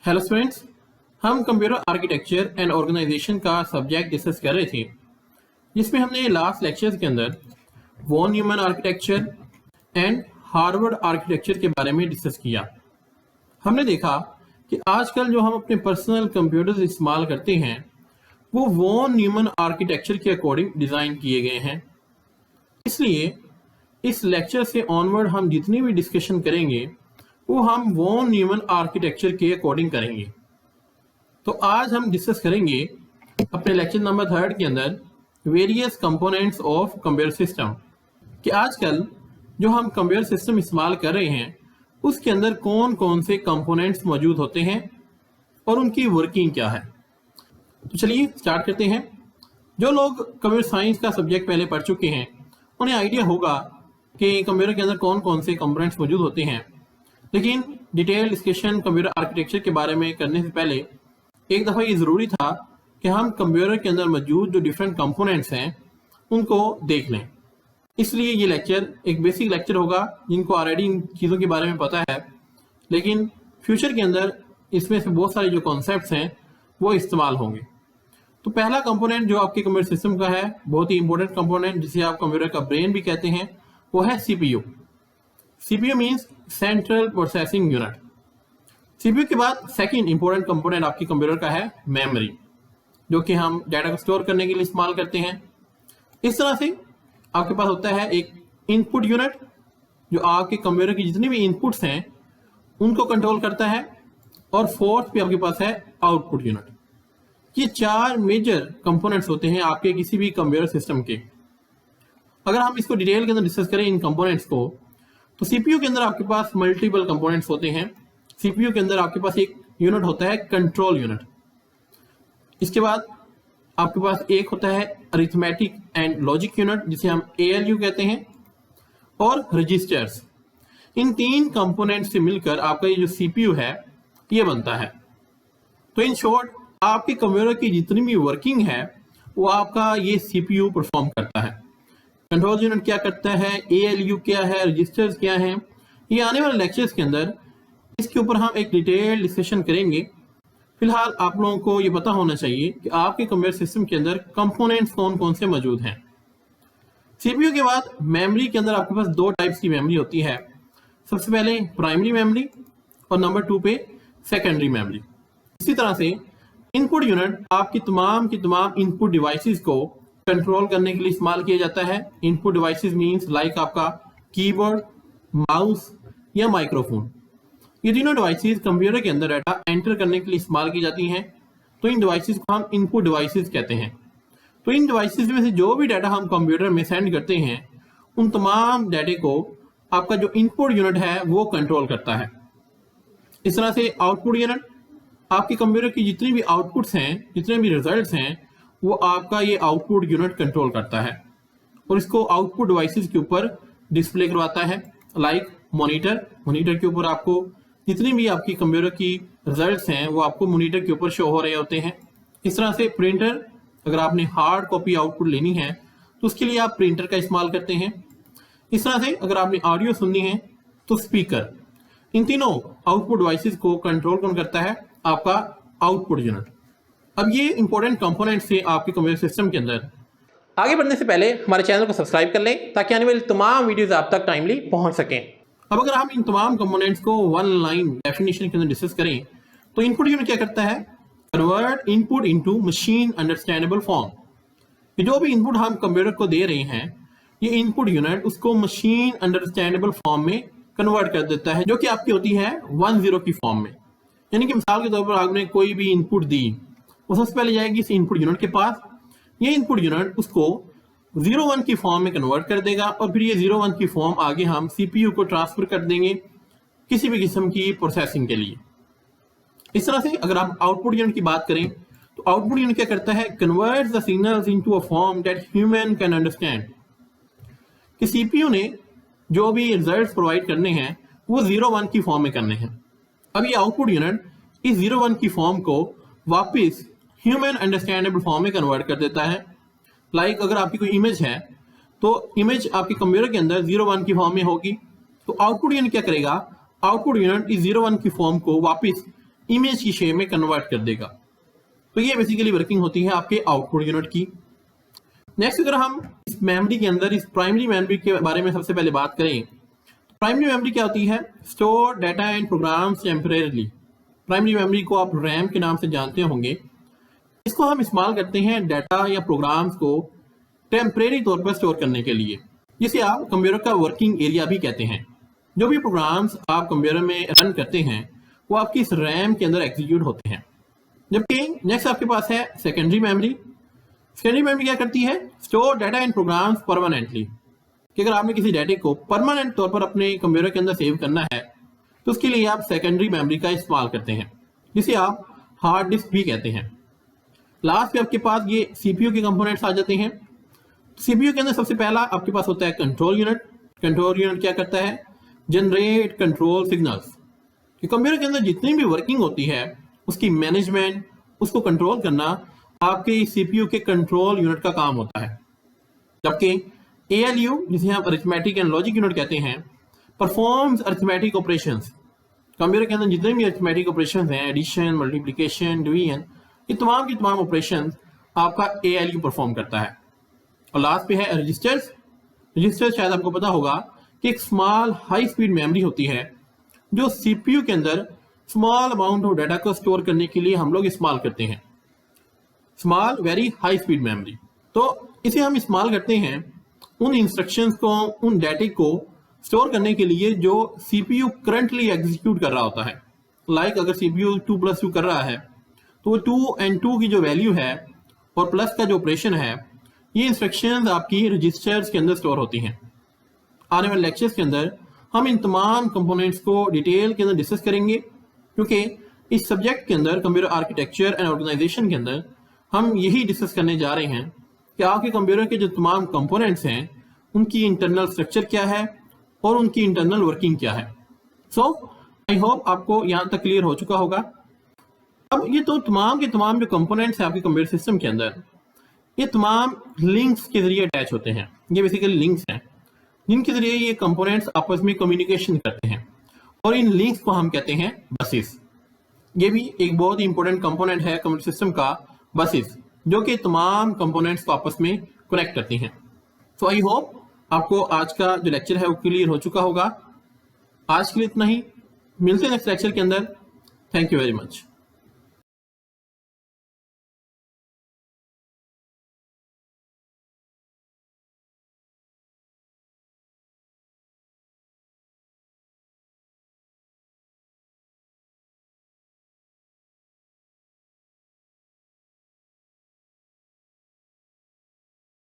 Hello students, हम computer architecture and organization का subject discuss कर रहे थे, जिसमें हमने लास्ट लेक्चर्स के अंदर von Neumann architecture and Harvard architecture के बारे में डिस्कस किया। हमने देखा कि आजकल जो हम अपने पर्सनल कंप्यूटर्स इस्तेमाल करते हैं वो वॉन न्यूमैन आर्किटेक्चर के अकॉर्डिंग डिज़ाइन किए गए हैं। इसलिए इस लेक्चर से ऑनवर्ड हम जितनी भी डिस्कशन करेंगे वो हम वॉन न्यूमैन आर्किटेक्चर के अकॉर्डिंग करेंगे। तो आज हम डिस्कस करेंगे अपने लेक्चर नंबर 3 के अंदर various components of computer system कि आजकल जो हम कंप्यूटर सिस्टम इस्तेमाल कर रहे हैं उसके अंदर कौन कौन से कंपोनेंट्स मौजूद होते हैं और उनकी वर्किंग क्या है। तो चलिए स्टार्ट करते हैं। जो लोग कंप्यूटर साइंस का सब्जेक्ट पहले पढ़ चुके हैं उन्हें आइडिया होगा कि कंप्यूटर के अंदर कौन कौन से कंपोनेंट्स मौजूद होते हैं, लेकिन डिटेल डिस्कशन कंप्यूटर आर्किटेक्चर के बारे में करने से पहले एक दफ़ा ये ज़रूरी था कि हम कंप्यूटर के अंदर मौजूद जो डिफरेंट कंपोनेंट्स हैं उनको देख लें। इसलिए ये लेक्चर एक बेसिक लेक्चर होगा जिनको ऑलरेडी इन चीज़ों के बारे में पता है, लेकिन फ्यूचर के अंदर इसमें से बहुत सारे जो कॉन्सेप्ट्स हैं वो इस्तेमाल होंगे। तो पहला कंपोनेंट जो आपके कंप्यूटर सिस्टम का है, बहुत ही इंपॉर्टेंट कंपोनेंट जिसे आप कंप्यूटर का ब्रेन भी कहते हैं, वो है CPU. CPU means central processing unit. CPU के बाद सेकंड इंपॉर्टेंट कंपोनेंट आपकी कंप्यूटर का है मेमोरी, जो कि हम डाटा को स्टोर करने के लिए इस्तेमाल करते हैं। इस तरह से आपके पास होता है एक इनपुट यूनिट जो आपके कंप्यूटर की जितनी भी इनपुट्स हैं उनको कंट्रोल करता है, और फोर्थ पे आपके पास है आउटपुट यूनिट। ये 4 मेजर कंपोनेंट्स होते हैं आपके किसी भी कंप्यूटर सिस्टम के। अगर हम इसको डिटेल के अंदर डिस्कस करें इन कंपोनेंट्स को, तो सीपीयू के अंदर आपके पास मल्टीपल कंपोनेंट्स होते हैं। सीपीयू के अंदर आपके पास एक यूनिट होता है कंट्रोल यूनिट। इसके बाद आपके पास एक होता है अरिथमेटिक एंड लॉजिक यूनिट जिसे हम एएलयू कहते हैं, और रजिस्टर्स। इन 3 कंपोनेंट्स से मिलकर आपका ये जो सीपीयू है ये बनता है। तो इन शॉर्ट आपके कंप्यूटर की जितनी भी वर्किंग है वो आपका ये सीपीयू परफॉर्म करता है। कंट्रोल यूनिट क्या करता है, एएलयू क्या है, रजिस्टर्स क्या हैं, ये आने वाले लेक्चर्स के अंदर इसके ऊपर हम एक डिटेल डिस्कशन करेंगे। फिलहाल आप लोगों को ये पता होना चाहिए कि आपके कंप्यूटर सिस्टम के अंदर कंपोनेंट्स कौन कौन से मौजूद हैं। सीपीयू के बाद मेमोरी के अंदर आपके पास 2 टाइप्स की मेमोरी होती है। सबसे पहले प्राइमरी मेमोरी और नंबर 2 पे सेकेंडरी मेमोरी। इसी तरह से इनपुट यूनिट आपकी तमाम इनपुट डिवाइसेस को कंट्रोल करने के लिए इस्तेमाल किया जाता है। इनपुट डिवाइसेस मींस लाइक आपका कीबोर्ड, माउस या माइक्रोफोन। ये तीनों डिवाइसेस कंप्यूटर के अंदर डाटा एंटर करने के लिए इस्तेमाल की जाती हैं, तो इन डिवाइसेस को हम इनपुट डिवाइसेस कहते हैं। तो इन डिवाइसेस में से जो भी डाटा हम कंप्यूटर में सेंड करते हैं उन तमाम डाटे को आपका जो इनपुट यूनिट है वो कंट्रोल करता है। इस तरह से आउटपुट यूनिट आपके कंप्यूटर की जितनी भी आउटपुट्स हैं, जितने भी रिजल्ट्स हैं, वो आपका ये आउटपुट यूनिट कंट्रोल करता है और इसको आउटपुट डिवाइसेस के ऊपर डिस्प्ले करवाता है। लाइक मॉनिटर के ऊपर आपको जितनी भी आपकी कंप्यूटर की रिजल्ट्स हैं वो आपको मॉनिटर के ऊपर शो हो रहे होते हैं। इस तरह से प्रिंटर, अगर आपने हार्ड कॉपी आउटपुट लेनी है तो उसके लिए आप प्रिंटर का इस्तेमाल करते हैं। इस तरह से अगर आपने ऑडियो सुननी है तो स्पीकर। इन तीनों आउटपुट डिवाइसेस को कंट्रोल कौन करता है? आपका आउटपुट यूनिट। अब ये इंपॉर्टेंट कंपोनेंट्स थे आपके कंप्यूटर सिस्टम के अंदर। आगे बढ़ने से पहले हमारे चैनल को सब्सक्राइब कर लें ताकि आने वाली तमाम वीडियोस आप तक टाइमली पहुंच सकें। अब अगर हम इन तमाम कंपोनेंट्स को वन लाइन डेफिनेशन के अंदर डिस्कस करें तो इनपुट यूनिट क्या करता है? Convert input into machine understandable form. ये जो भी इनपुट हम कंप्यूटर को दे रहे हैं ये इनपुट यूनिट उसको मशीन अंडरस्टैंडेबल फॉर्म में कन्वर्ट कर देता है, जो कि आपकी होती है 1-0 की फॉर्म में। यानी कि मिसाल के तौर पर आपने कोई भी इनपुट दी, वो सबसे पहले जाएगी इस इनपुट यूनिट के पास। ये इनपुट यूनिट उसको 0-1 की फॉर्म में कन्वर्ट कर देगा और फिर ये 0-1 की फॉर्म आगे हम सीपीयू को ट्रांसफर कर देंगे किसी भी किस्म की प्रोसेसिंग के लिए। इस तरह से अगर हम आउटपुट यूनिट की बात करें तो आउटपुट यूनिट क्या करता है? Converts the signals into a form that human can understand. कि सीपीयू ने जो भी रिजल्ट्स प्रोवाइड करने हैं वो 0-1 की फॉर्म में करने हैं। अब ये आउटपुट यूनिट इस 0-1 की फॉर्म को वापस ह्यूमन अंडरस्टैंडेबल फॉर्म में कन्वर्ट कर देता है। लाइक अगर आपकी कोई इमेज है तो इमेज आपके कंप्यूटर के अंदर 0-1 की फॉर्म में होगी, तो आउटपुट यूनिट क्या करेगा? आउटपुट यूनिट इस 0-1 की फॉर्म को वापस इमेज की शेप में कन्वर्ट कर देगा। तो ये बेसिकली वर्किंग होती है आपके आउटपुट यूनिट की। नेक्स्ट अगर हम इस मेमोरी के अंदर इस प्राइमरी मेमोरी के बारे में सबसे पहले बात करें, प्राइमरी मेमोरी क्या होती है? Store data and programs temporarily. Primary memory को आप रैम के नाम से जानते होंगे। इसको हम इस्तेमाल करते हैं डाटा या प्रोग्राम्स को टेम्परेरी तौर पर स्टोर करने के लिए, जिसे आप कंप्यूटर का वर्किंग एरिया भी कहते हैं। जो भी प्रोग्राम्स आप कंप्यूटर में रन करते हैं वो आपकी इस रैम के अंदर एग्जीक्यूट होते हैं। जबकि नेक्स्ट आपके पास है सेकेंडरी मेमोरी। सेकेंडरी मेमोरी क्या करती है? Store data and programs permanently. कि अगर आपने किसी डाटे को परमानेंट तौर पर अपने कंप्यूटर के अंदर सेव करना है तो उसके लिए आप सेकेंडरी मेमोरी का इस्तेमाल करते हैं, जिसे आप हार्ड डिस्क भी कहते हैं। लास्ट में आपके पास ये सीपीयू के कंपोनेंट्स आ जाते हैं। सीपीयू के अंदर सबसे पहला आपके पास होता है कंट्रोल यूनिट। कंट्रोल यूनिट क्या करता है? Generate control signals. कंप्यूटर के अंदर जितनी भी वर्किंग होती है उसकी मैनेजमेंट, उसको कंट्रोल करना आपके सीपीयू के कंट्रोल यूनिट का काम होता है। जबकि एएलयू, जिसे हम अरिथमेटिक एंड लॉजिक यूनिट कहते हैं, परफॉर्म्स अरिथमेटिक ऑपरेशंस। कंप्यूटर के अंदर जितने भी अरिथमेटिक ऑपरेशंस हैं, एडिशन, मल्टीप्लिकेशन, डिवीजन, ये तमाम की तमाम ऑपरेशंस आपका एएलयू परफॉर्म करता है। और लास्ट पे है रजिस्टर्स। रजिस्टर्स शायद आपको पता होगा कि एक स्मॉल हाई स्पीड मेमोरी होती है जो सीपीयू के अंदर स्मॉल अमाउंट ऑफ डाटा को स्टोर करने के लिए हम लोग इस्तेमाल करते हैं। Small very high speed memory. तो इसे हम इस्तेमाल करते हैं उन इंस्ट्रक्शंस को, उन डाटे को स्टोर करने के लिए जो सीपीयू करंटली एग्जीक्यूट कर रहा होता है। लाइक अगर सीपीयू 2+2 कर रहा है तो 2 और 2 की जो वैल्यू है और प्लस का जो ऑपरेशन है, ये इंस्ट्रक्शंस आपकी रजिस्टर्स के अंदर स्टोर होती हैं। आने वाले लेक्चर्स के अंदर हम इन तमाम कंपोनेंट्स को डिटेल के अंदर डिस्कस करेंगे, क्योंकि इस सब्जेक्ट के अंदर कंप्यूटर आर्किटेक्चर एंड ऑर्गेनाइजेशन के अंदर हम यही डिस्कस करने जा रहे हैं कि आपके कंप्यूटर के जो तमाम कंपोनेंट्स हैं उनकी इंटरनल स्ट्रक्चर क्या है और उनकी इंटरनल वर्किंग क्या है। सो आई होप आपको यहाँ तक क्लियर हो चुका होगा। अब ये तो तमाम के तमाम जो कंपोनेंट्स हैं आपके कंप्यूटर सिस्टम के अंदर, ये तमाम लिंक्स के जरिए अटैच होते हैं। ये बेसिकली लिंक्स हैं जिनके जरिए ये कंपोनेंट्स आपस में कम्युनिकेशन करते हैं, और इन लिंक्स को हम कहते हैं बसेस। ये भी एक बहुत ही इंपॉर्टेंट कंपोनेंट है कंप्यूटर सिस्टम का, बसेस, जो कि तमाम कंपोनेंट्स को आपस में कनेक्ट करती हैं। तो आई होप आपको आज का जो लेक्चर है वो क्लियर हो चुका होगा। आज के लिए इतना ही, मिलते हैं नेक्स्ट लेक्चर के अंदर। Thank you very much.